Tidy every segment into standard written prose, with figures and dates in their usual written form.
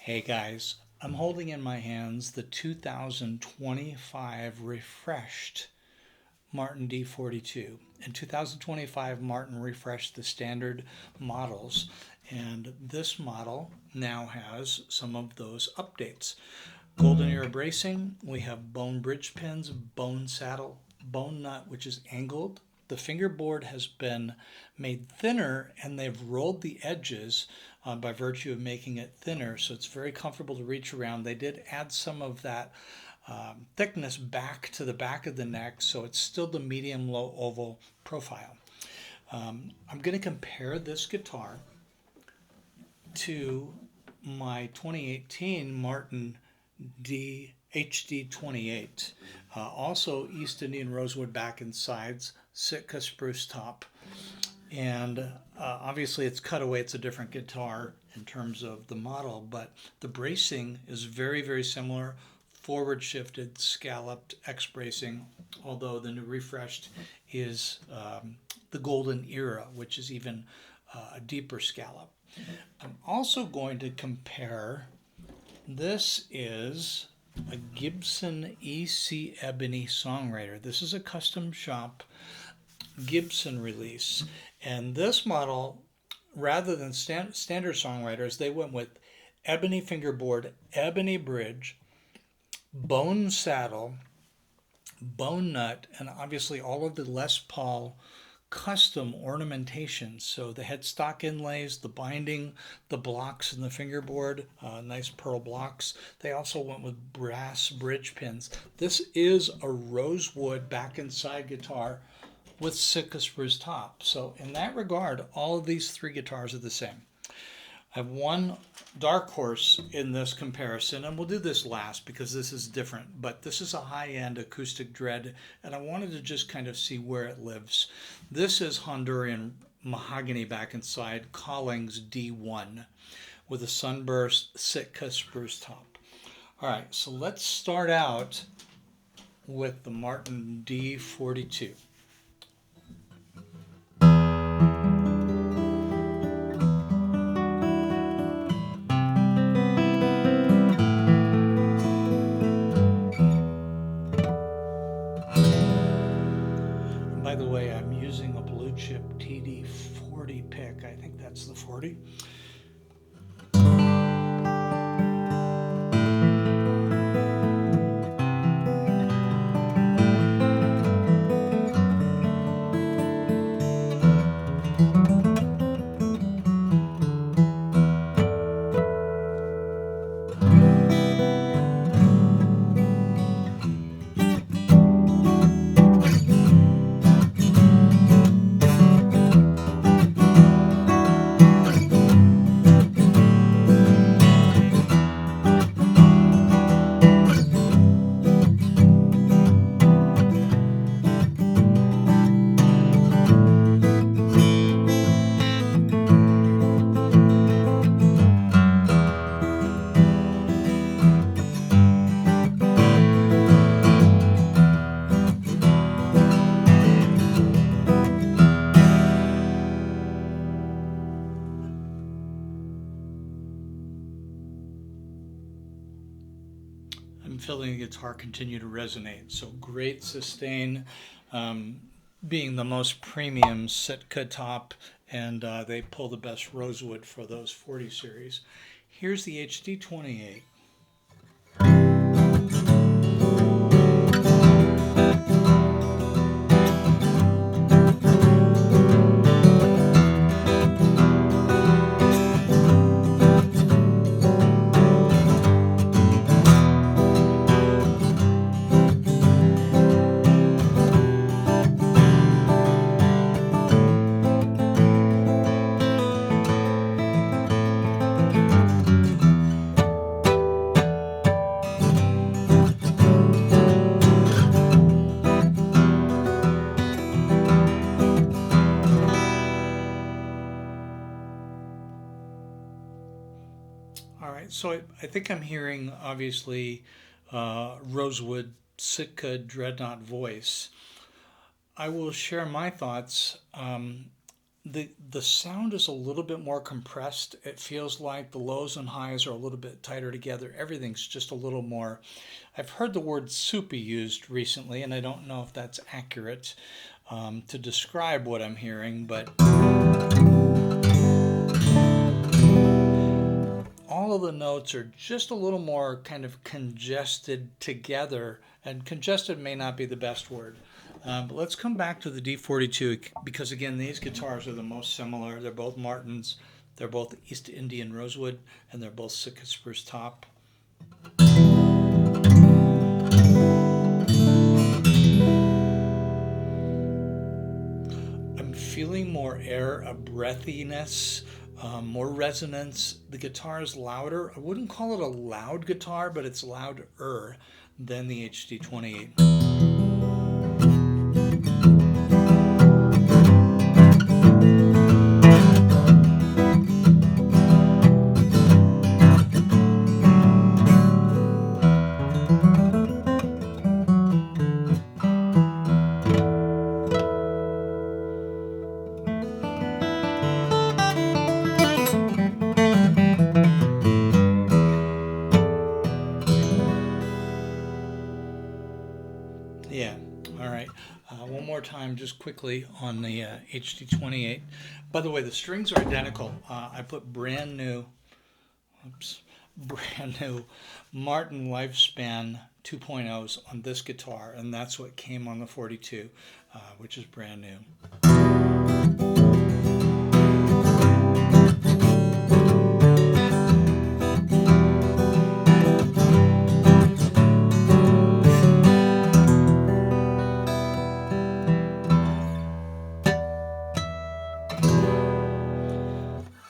Hey guys, I'm holding in my hands the 2025 refreshed Martin D42. In 2025, Martin refreshed the standard models, and this model now has some of those updates. Golden era bracing, we have bone bridge pins, bone saddle, bone nut, which is angled. The fingerboard has been made thinner and they've rolled the edges by virtue of making it thinner, so it's very comfortable to reach around. They did add some of that thickness back to the back of the neck, so it's still the medium low oval profile. I'm going to compare this guitar to my 2018 Martin HD28, also East Indian Rosewood back and sides, Sitka Spruce top, and obviously it's cutaway. It's a different guitar in terms of the model, but the bracing is very, very similar. Forward shifted, scalloped X bracing, although the new refreshed is the golden era, which is even a deeper scallop. I'm also going to compare. This is a Gibson EC Ebony Songwriter. This is a custom shop Gibson release. And this model, rather than standard Songwriters, they went with ebony fingerboard, ebony bridge, bone saddle, bone nut, and obviously all of the Les Paul custom ornamentation. So the headstock inlays, the binding, the blocks in the fingerboard, nice pearl blocks. They also went with brass bridge pins. This is a Rosewood back and side guitar with Sitka spruce top. So in that regard, all of these three guitars are the same. I have one dark horse in this comparison, and we'll do this last because this is different, but this is a high-end acoustic dread, and I wanted to just kind of see where it lives. This is Honduran Mahogany back and side, Collings D1 with a sunburst Sitka spruce top. All right, so let's start out with the Martin D42. By the way, I'm using a blue chip TD40 pick. I think that's the 40. I'm feeling the guitar continue to resonate. So great sustain, being the most premium Sitka top, and they pull the best Rosewood for those 40 series. Here's the HD28. All right, so I think I'm hearing, obviously, Rosewood Sitka Dreadnought voice. I will share my thoughts. the sound is a little bit more compressed. It feels like the lows and highs are a little bit tighter together. Everything's just a little more. I've heard the word soupy used recently, and I don't know if that's accurate to describe what I'm hearing, but all of the notes are just a little more kind of congested together, and congested may not be the best word. But let's come back to the D42 because, again, these guitars are the most similar. They're both Martins, they're both East Indian Rosewood, and they're both Sitka Spruce top. I'm feeling more air, a breathiness, more resonance. The guitar is louder. I wouldn't call it a loud guitar, but it's louder than the HD28. Yeah, all right. One more time, just quickly on the HD28. By the way, the strings are identical. I put brand new Martin Lifespan 2.0s on this guitar, and that's what came on the 42, which is brand new.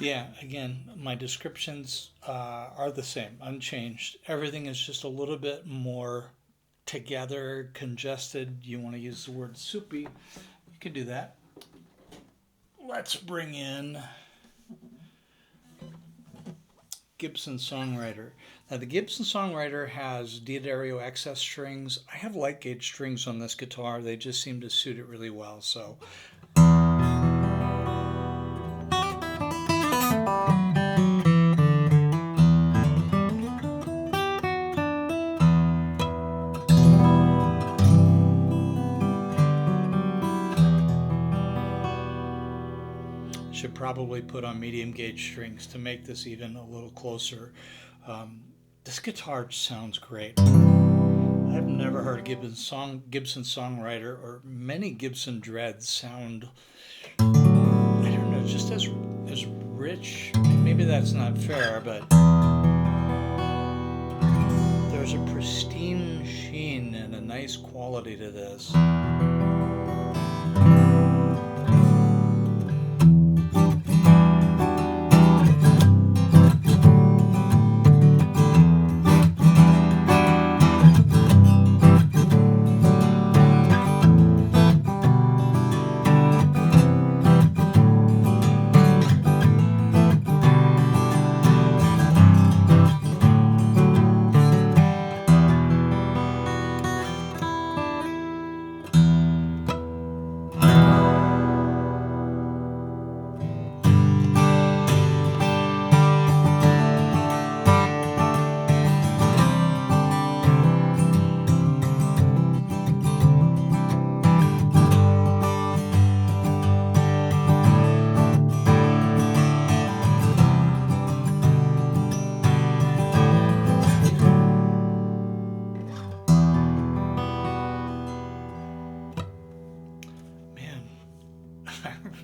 Yeah, again, my descriptions are the same, unchanged. Everything is just a little bit more together, congested. You want to use the word soupy, you can do that. Let's bring in Gibson Songwriter. Now the Gibson Songwriter has Daddario excess strings. I have light gauge strings on this guitar. They just seem to suit it really well. So should probably put on medium gauge strings to make this even a little closer. This guitar sounds great. I've never heard a Gibson Songwriter or many Gibson Dreads sound, I don't know, just as rich. Maybe that's not fair, but there's a pristine sheen and a nice quality to this.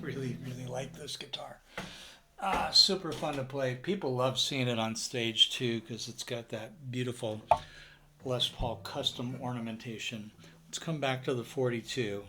Really like this guitar. Super fun to play. People love seeing it on stage too because it's got that beautiful Les Paul custom ornamentation. Let's come back to the 42.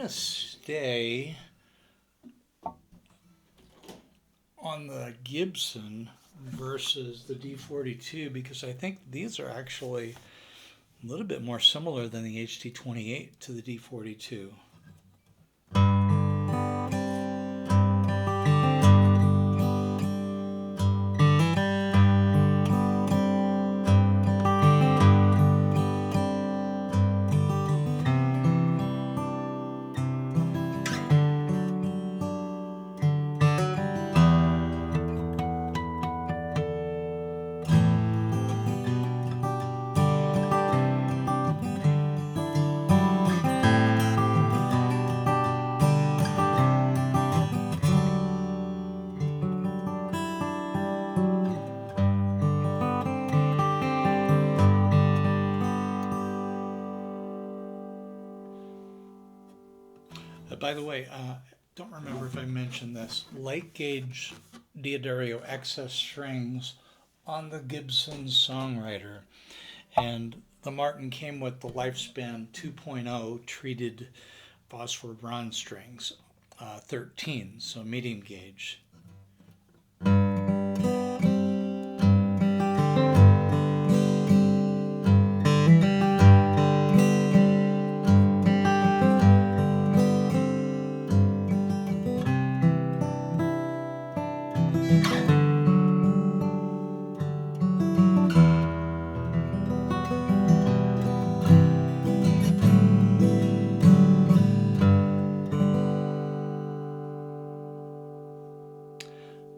to stay on the Gibson versus the D42 because I think these are actually a little bit more similar than the HT28 to the D42. By the way, don't remember if I mentioned this. Light gauge Daddario excess strings on the Gibson Songwriter, and the Martin came with the Lifespan 2.0 treated phosphor bronze strings, 13, so medium gauge.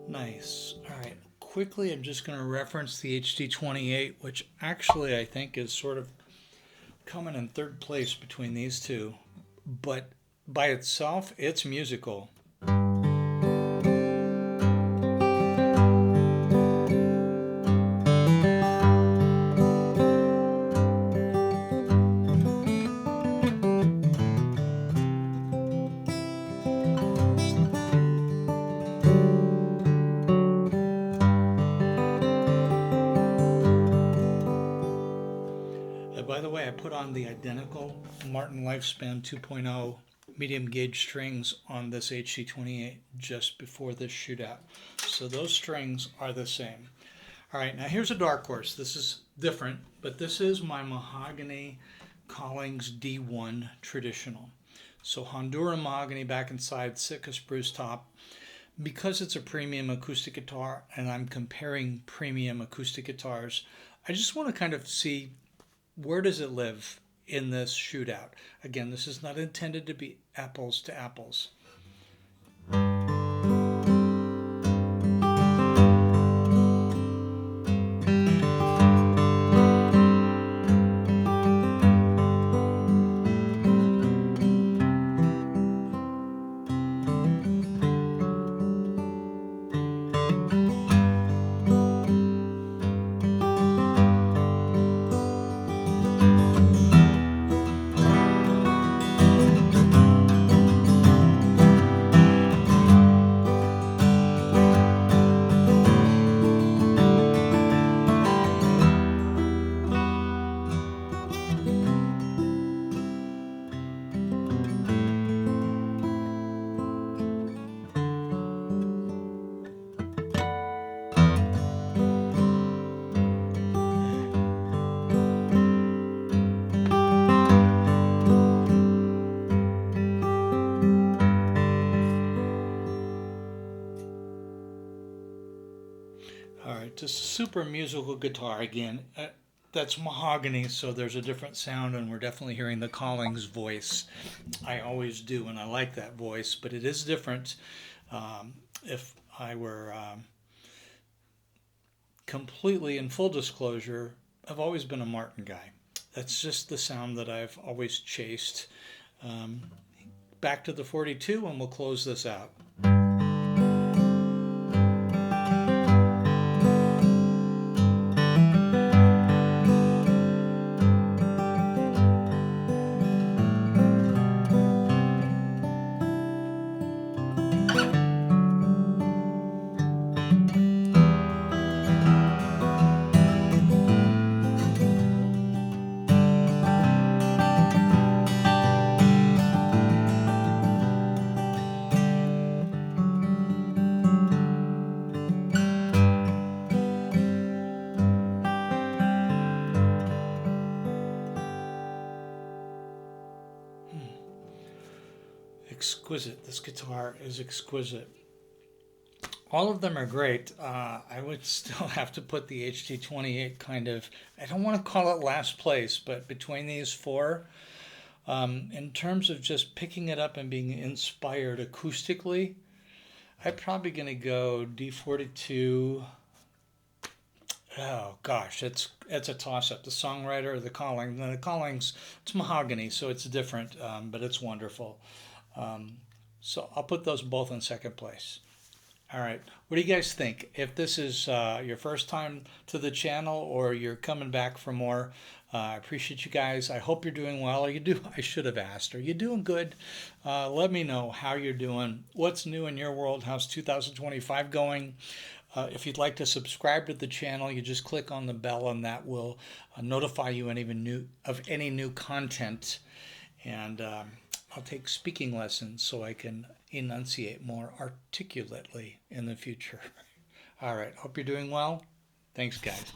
Nice. All right. Quickly, I'm just going to reference the HT28, which actually I think is sort of coming in third place between these two. But by itself, it's musical. By the way, I put on the identical Martin Lifespan 2.0 medium gauge strings on this HT28 just before this shootout. So those strings are the same. All right, now here's a dark horse. This is different, but this is my Mahogany Collings D1 traditional. So Honduran mahogany back inside, Sitka spruce top. Because it's a premium acoustic guitar and I'm comparing premium acoustic guitars, I just want to kind of see where does it live in this shootout. Again, this is not intended to be apples to apples. All right, just a super musical guitar again. That's mahogany, so there's a different sound, and we're definitely hearing the Collings voice. I always do, and I like that voice, but it is different. If I were completely in full disclosure, I've always been a Martin guy. That's just the sound that I've always chased. Back to the 42, and we'll close this out. exquisite. This guitar is exquisite. All of them are great. I would still have to put the HT28 kind of, I don't want to call it last place, but between these four, in terms of just picking it up and being inspired acoustically, I'm probably going to go D42. Oh gosh, it's a toss-up. The Songwriter or the Collings. And the Collings, it's Mahogany, so it's different, but it's wonderful. So I'll put those both in second place. All right, what do you guys think? If this is your first time to the channel or you're coming back for more, I appreciate you guys. I hope you're doing well. I should have asked. Are you doing good? Let me know how you're doing. What's new in your world? How's 2025 going? If you'd like to subscribe to the channel, you just click on the bell and that will notify you of any new content. And I'll take speaking lessons so I can enunciate more articulately in the future. All right, hope you're doing well. Thanks, guys.